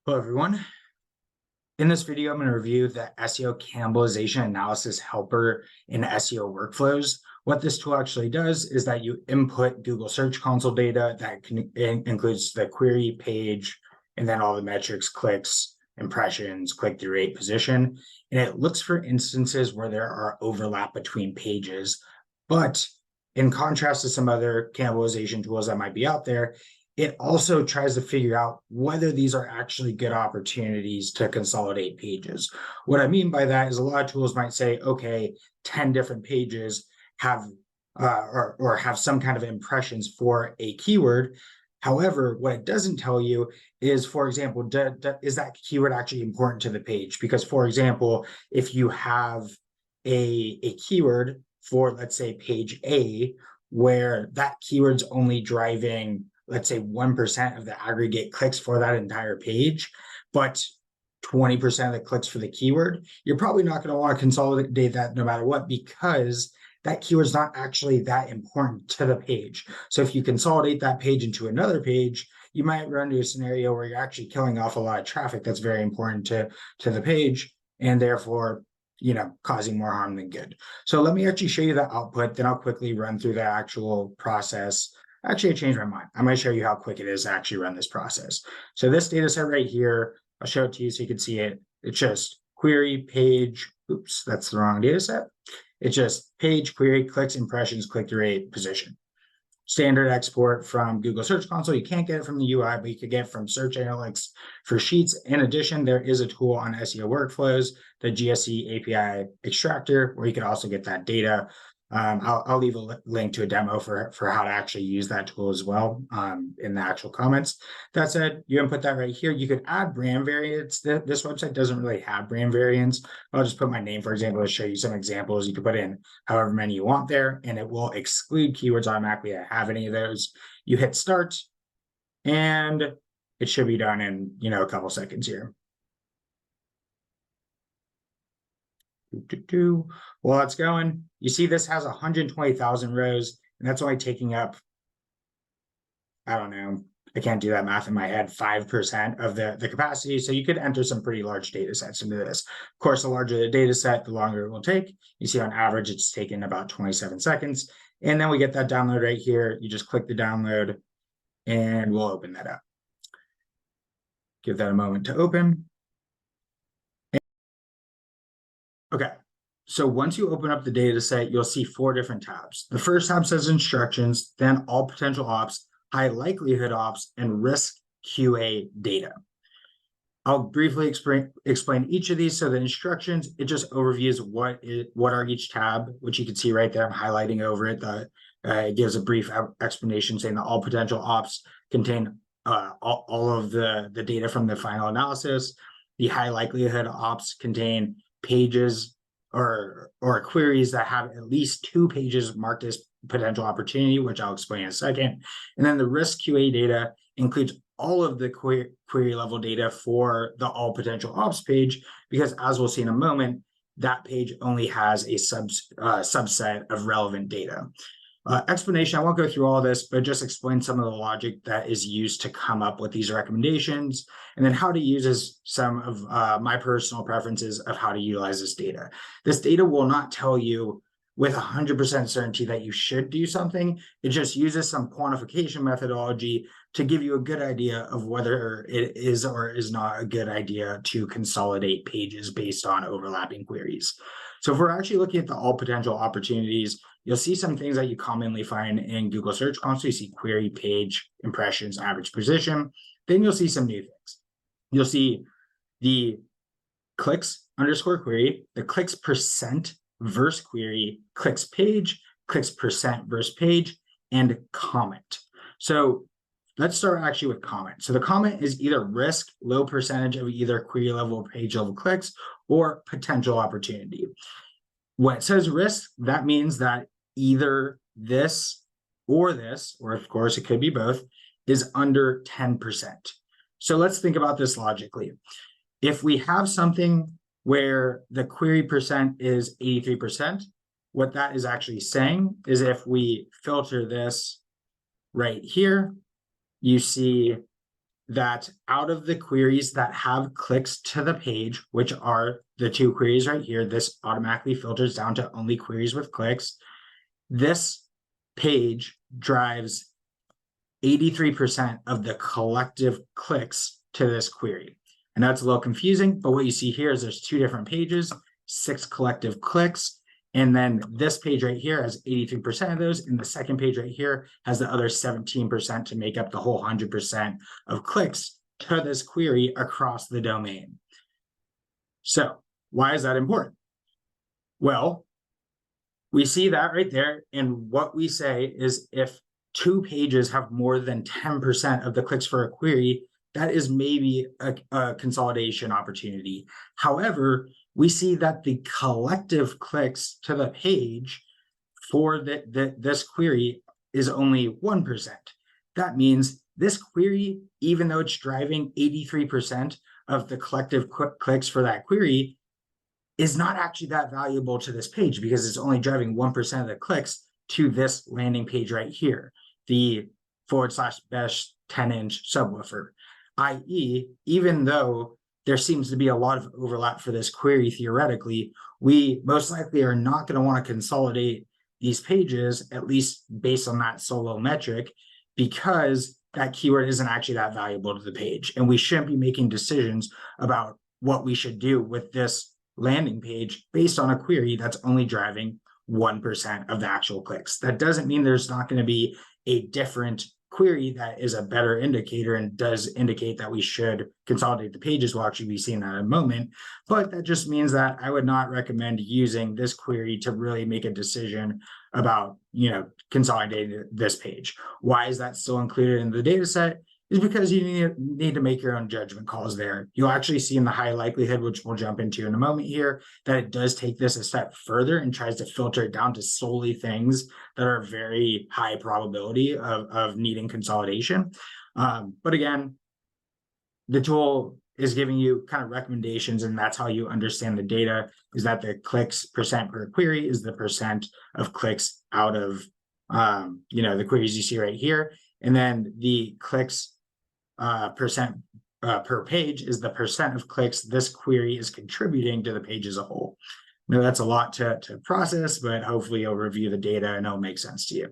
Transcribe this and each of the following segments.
Hello, everyone. In this video, I'm going to review the SEO cannibalization analysis helper in SEO workflows. What this tool actually does is that you input Google Search Console data that includes the query, page, and then all the metrics, clicks, impressions, click-through rate, position. And it looks for instances where there are overlap between pages. But in contrast to some other cannibalization tools that might be out there, it also tries to figure out whether these are actually good opportunities to consolidate pages. What I mean by that is a lot of tools might say, okay, 10 different pages have or have some kind of impressions for a keyword. However, what it doesn't tell you is, for example, is that keyword actually important to the page? Because, for example, if you have a keyword for, let's say, page A, where that keyword's only driving, let's say, 1% of the aggregate clicks for that entire page, but 20% of the clicks for the keyword, you're probably not going to want to consolidate that no matter what, because that keyword's not actually that important to the page. So if you consolidate that page into another page, you might run into a scenario where you're actually killing off a lot of traffic that's very important to the page, and therefore, causing more harm than good. So let me actually show you the output, then I'll quickly run through the actual process. Actually, I changed my mind. I'm going to show you how quick it is to actually run this process. So this data set right here, I'll show it to you so you can see it. It's just query, page. Oops, that's the wrong data set. It's just page, query, clicks, impressions, click-through rate, position. Standard export from Google Search Console. You can't get it from the UI, but you could get it from Search Analytics for Sheets. In addition, there is a tool on SEO workflows, the GSE API extractor, where you can also get that data. I'll leave a link to a demo for how to actually use that tool as well in the actual comments. That said, you input that right here. You could add brand variants. This website doesn't really have brand variants. I'll just put my name, for example, to show you some examples. You can put in however many you want there, and it will exclude keywords automatically that have any of those. You hit start, and it should be done in a couple seconds here. While it's going, you see this has 120,000 rows, and that's only taking up, I don't know, I can't do that math in my head, 5% of the capacity. So you could enter some pretty large data sets into this. Of course, the larger the data set, the longer it will take. You see on average, it's taken about 27 seconds. And then we get that download right here. You just click the download, and we'll open that up. Give that a moment to open. Okay, so once you open up the data set, you'll see 4 different tabs. The first tab says instructions, then all potential ops, high likelihood ops, and risk QA data. I'll briefly explain each of these. So the instructions, it just overviews what are each tab, which you can see right there. I'm highlighting over it. It gives a brief explanation saying that all potential ops contain all of the data from the final analysis. The high likelihood ops contain pages or queries that have at least 2 pages marked as potential opportunity, which I'll explain in a second. And then the risk QA data includes all of the query level data for the all potential ops page, because as we'll see in a moment, that page only has a subset of relevant data. Explanation, I won't go through all of this, but just explain some of the logic that is used to come up with these recommendations, and then how to use is some of my personal preferences of how to utilize this data. This data will not tell you with 100% certainty that you should do something. It just uses some quantification methodology to give you a good idea of whether it is or is not a good idea to consolidate pages based on overlapping queries. So if we're actually looking at the all potential opportunities, you'll see some things that you commonly find in Google Search Console. You see query, page, impressions, average position. Then you'll see some new things. You'll see the clicks underscore query, the clicks percent versus query, clicks page, clicks percent versus page, and comment. So let's start actually with comment. So the comment is either risk, low percentage of either query level or page level clicks, or potential opportunity. When it says risk, that means that either this, or of course it could be both, is under 10%. So let's think about this logically. If we have something where the query percent is 83%, what that is actually saying is if we filter this right here, you see that out of the queries that have clicks to the page, which are the two queries right here, this automatically filters down to only queries with clicks. This page drives 83% of the collective clicks to this query. And that's a little confusing, but what you see here is there's two different pages, 6 collective clicks. And then this page right here has 83% of those. And the second page right here has the other 17% to make up the whole 100% of clicks to this query across the domain. So why is that important? Well, we see that right there. And what we say is if 2 pages have more than 10% of the clicks for a query, that is maybe a consolidation opportunity. However, we see that the collective clicks to the page for this query is only 1%. That means this query, even though it's driving 83% of the collective clicks for that query, is not actually that valuable to this page because it's only driving 1% of the clicks to this landing page right here, the /best 10-inch subwoofer, i.e., even though there seems to be a lot of overlap for this query theoretically, we most likely are not going to want to consolidate these pages, at least based on that solo metric, because that keyword isn't actually that valuable to the page. And we shouldn't be making decisions about what we should do with this landing page based on a query that's only driving 1% of the actual clicks. That doesn't mean there's not going to be a different query that is a better indicator and does indicate that we should consolidate the pages. We'll actually be seeing that in a moment, but that just means that I would not recommend using this query to really make a decision about, consolidating this page. Why is that still included in the data set? Is because you need to make your own judgment calls there. You'll actually see in the high likelihood, which we'll jump into in a moment here, that it does take this a step further and tries to filter it down to solely things that are very high probability of needing consolidation. But again, the tool is giving you kind of recommendations, and that's how you understand the data, is that the clicks percent per query is the percent of clicks out of, the queries you see right here. And then the clicks percent per page is the percent of clicks this query is contributing to the page as a whole. Now that's a lot to process, but hopefully you'll review the data and it'll make sense to you.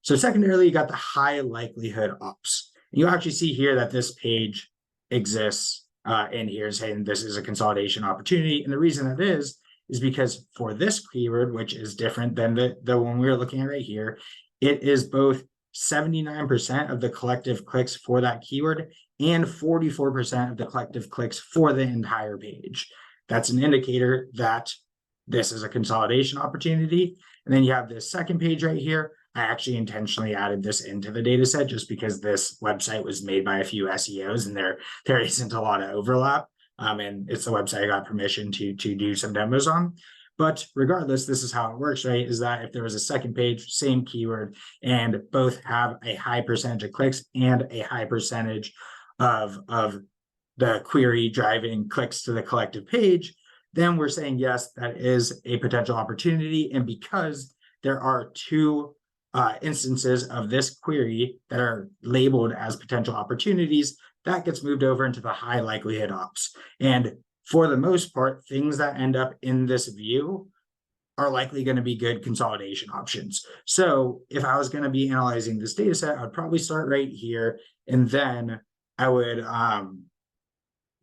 So secondarily, you got the high likelihood ops. You actually see here that this page exists in here saying this is a consolidation opportunity. And the reason that is because for this keyword, which is different than the one we were looking at right here, it is both 79% of the collective clicks for that keyword and 44% of the collective clicks for the entire page. That's an indicator that this is a consolidation opportunity. And then you have this second page right here. I actually intentionally added this into the data set just because this website was made by a few SEOs and there isn't a lot of overlap. And it's the website I got permission to do some demos on. But regardless, this is how it works, right? Is that if there was a second page, same keyword, and both have a high percentage of clicks and a high percentage of the query driving clicks to the collective page, then we're saying, yes, that is a potential opportunity. And because there are 2 instances of this query that are labeled as potential opportunities, that gets moved over into the high likelihood ops. And for the most part, things that end up in this view are likely going to be good consolidation options. So if I was going to be analyzing this data set, I would probably start right here. And then I would,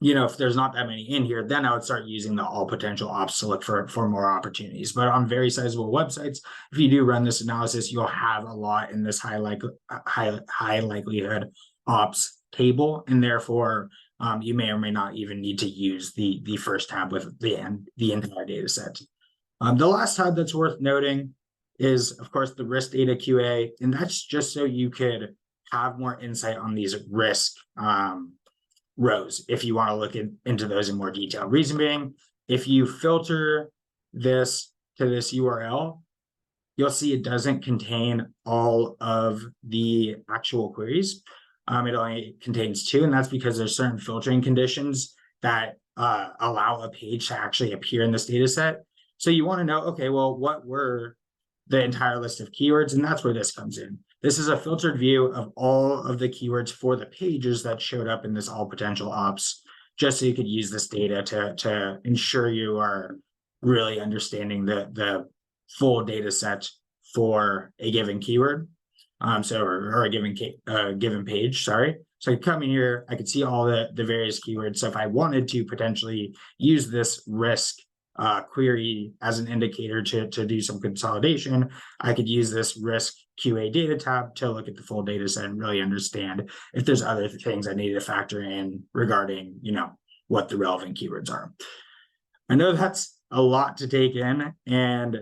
if there's not that many in here, then I would start using the all potential ops to look for more opportunities. But on very sizable websites, if you do run this analysis, you'll have a lot in this high likelihood ops table. And therefore, you may or may not even need to use the first tab with the entire data set. The last tab that's worth noting is, of course, the risk data QA, and that's just so you could have more insight on these risk rows if you want to look into those in more detail. Reason being, if you filter this to this URL, you'll see it doesn't contain all of the actual queries. It only contains 2, and that's because there's certain filtering conditions that allow a page to actually appear in this data set. So you want to know, okay, well, what were the entire list of keywords? And that's where this comes in. This is a filtered view of all of the keywords for the pages that showed up in this all potential ops, just so you could use this data to ensure you are really understanding the full data set for a given keyword. Or a given page, sorry. So I could come in here, I could see all the various keywords. So if I wanted to potentially use this risk query as an indicator to do some consolidation, I could use this risk QA data tab to look at the full data set and really understand if there's other things I need to factor in regarding, what the relevant keywords are. I know that's a lot to take in, and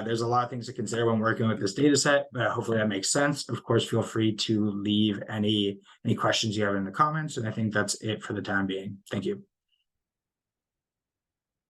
there's a lot of things to consider when working with this data set, but hopefully that makes sense. Of course, feel free to leave any questions you have in the comments, and I think that's it for the time being. Thank you.